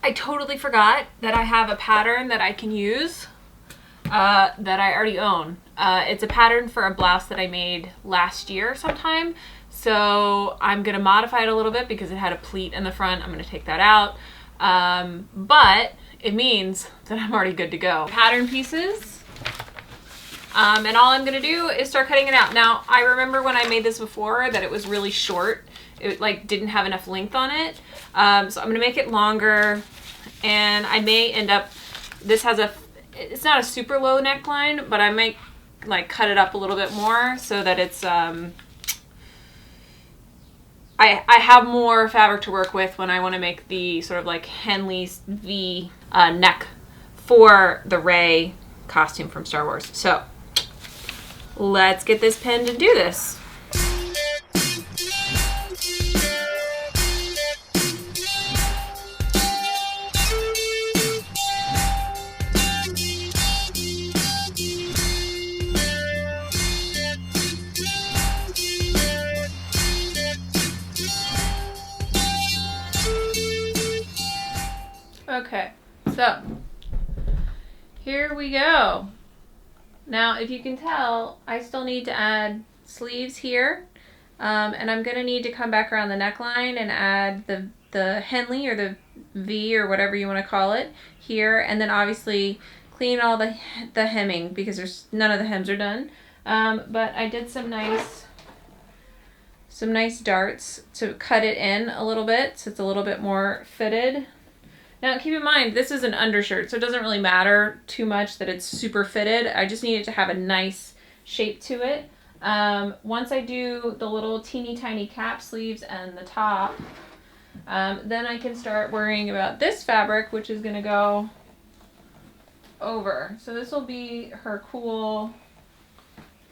I totally forgot that I have a pattern that I can use that I already own. It's a pattern for a blouse that I made last year sometime. So I'm going to modify it a little bit because it had a pleat in the front. I'm going to take that out. But it means that I'm already good to go. Pattern pieces. And all I'm going to do is start cutting it out. Now, I remember when I made this before that it was really short. It like didn't have enough length on it. So I'm going to make it longer, and I may end up, this has it's not a super low neckline, but I might like cut it up a little bit more so that it's, I have more fabric to work with when I want to make the sort of like Henley's V neck for the Rey costume from Star Wars. So let's get this pinned and do this. Okay, so here we go. Now, if you can tell, I still need to add sleeves here, and I'm going to need to come back around the neckline and add the Henley or the V or whatever you want to call it here, and then obviously clean all the hemming because none of the hems are done. But I did some nice darts to cut it in a little bit so it's a little bit more fitted. Now keep in mind, this is an undershirt, so it doesn't really matter too much that it's super fitted. I just need it to have a nice shape to it. Once I do the little teeny tiny cap sleeves and the top, then I can start worrying about this fabric, which is going to go over. So this will be her cool,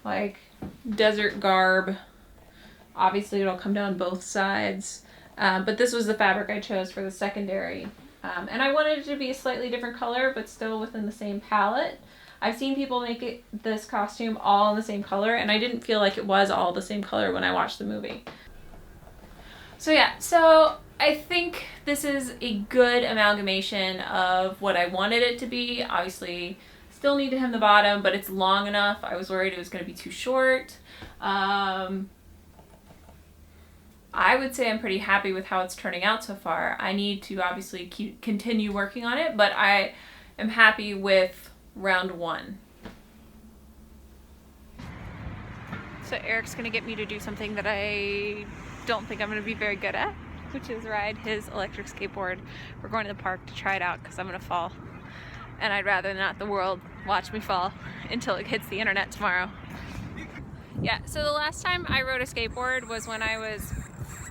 like, desert garb. Obviously it'll come down both sides, but this was the fabric I chose for the secondary. And I wanted it to be a slightly different color, but still within the same palette. I've seen people make this costume all in the same color, and I didn't feel like it was all the same color when I watched the movie. So yeah, so I think this is a good amalgamation of what I wanted it to be. Obviously, still need to hem the bottom, but it's long enough. I was worried it was going to be too short. I would say I'm pretty happy with how it's turning out so far. I need to obviously continue working on it, but I am happy with round one. So Eric's gonna get me to do something that I don't think I'm gonna be very good at, which is ride his electric skateboard. We're going to the park to try it out because I'm gonna fall. And I'd rather not the world watch me fall until it hits the internet tomorrow. Yeah, so the last time I rode a skateboard was when I was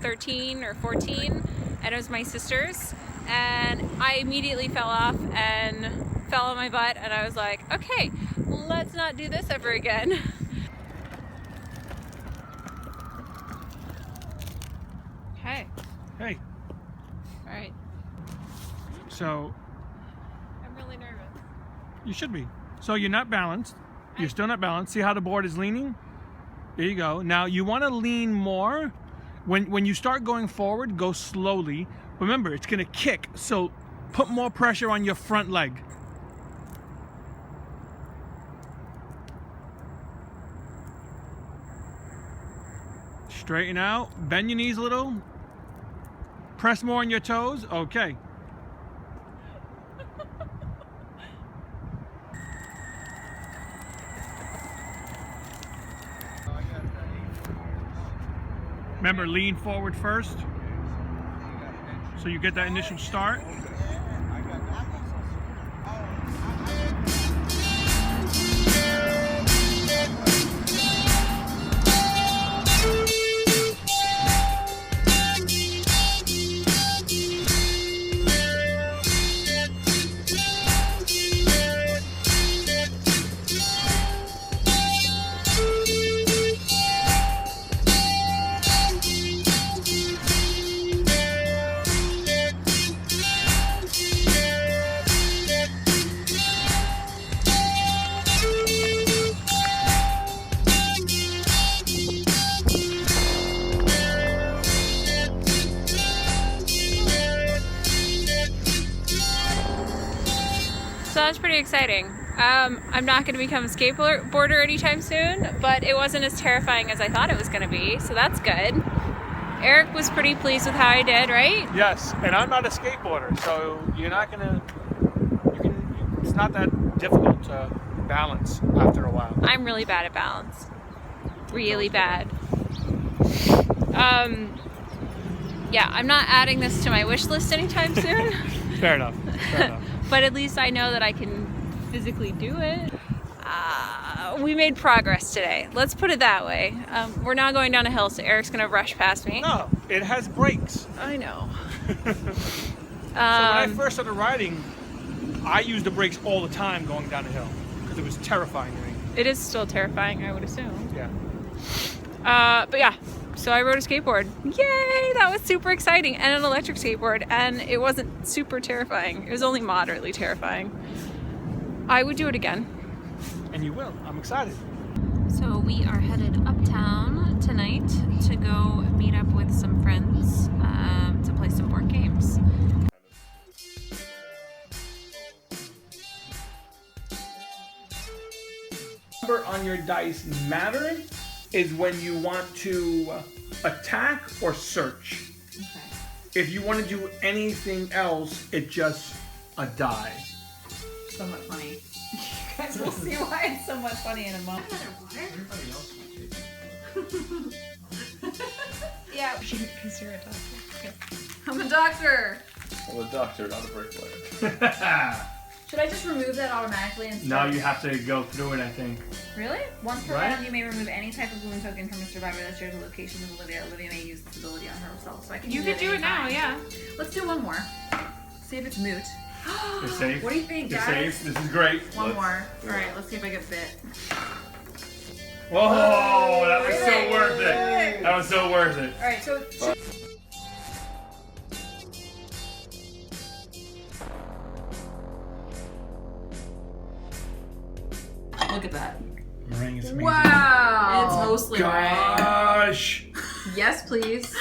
13 or 14, and it was my sister's, and I immediately fell off and fell on my butt, and I was like, okay, let's not do this ever again. Okay. Hey. All right. So. I'm really nervous. You should be. So you're not balanced. You're still not balanced. See how the board is leaning? There you go. Now you want to lean more. When you start going forward, go slowly. Remember, it's going to kick, so put more pressure on your front leg. Straighten out. Bend your knees a little. Press more on your toes. Okay. Remember, lean forward first, so you get that initial start. It's pretty exciting. I'm not going to become a skateboarder anytime soon, but it wasn't as terrifying as I thought it was going to be, so that's good. Eric was pretty pleased with how I did, right? Yes, and I'm not a skateboarder, so you're not gonna. It's not that difficult to balance after a while. I'm really bad at balance. Really bad. Yeah, I'm not adding this to my wish list anytime soon. Fair enough. Fair enough. But at least I know that I can physically do it. We made progress today. Let's put it that way. We're now going down a hill, so Eric's gonna rush past me. No, it has brakes. I know. So when I first started riding, I used the brakes all the time going down the hill because it was terrifying to me. It is still terrifying, I would assume. Yeah. But yeah, so I rode a skateboard. Yay! That was super exciting. And an electric skateboard. And it wasn't super terrifying. It was only moderately terrifying. I would do it again. And you will. I'm excited. So we are headed uptown tonight to go meet up with some friends to play some board games. Number on your dice matter is when you want to attack or search. Okay. If you want to do anything else, it's just a die. Somewhat funny. You guys will see why it's somewhat funny in a moment. Everybody else Yeah. Because you're a doctor. Okay. I'm a doctor. Well, a doctor, not a bricklayer. Should I just remove that automatically and Now you have to go through it, I think. Really? Once per Right. round, you may remove any type of wound token from a survivor that shares a location with Olivia. Olivia may use this ability on herself, so I can You use could at do any it now, time. yeah. Let's do one more. See if it's moot. You're safe. What do you think, You're guys? safe. This is great. One more. All right, let's see if I get bit. Whoa, that was so Really? worth it. That was so worth it. All right, so. Look at that. Meringue is amazing. Wow! It's mostly meringue. Gosh. Yes, please.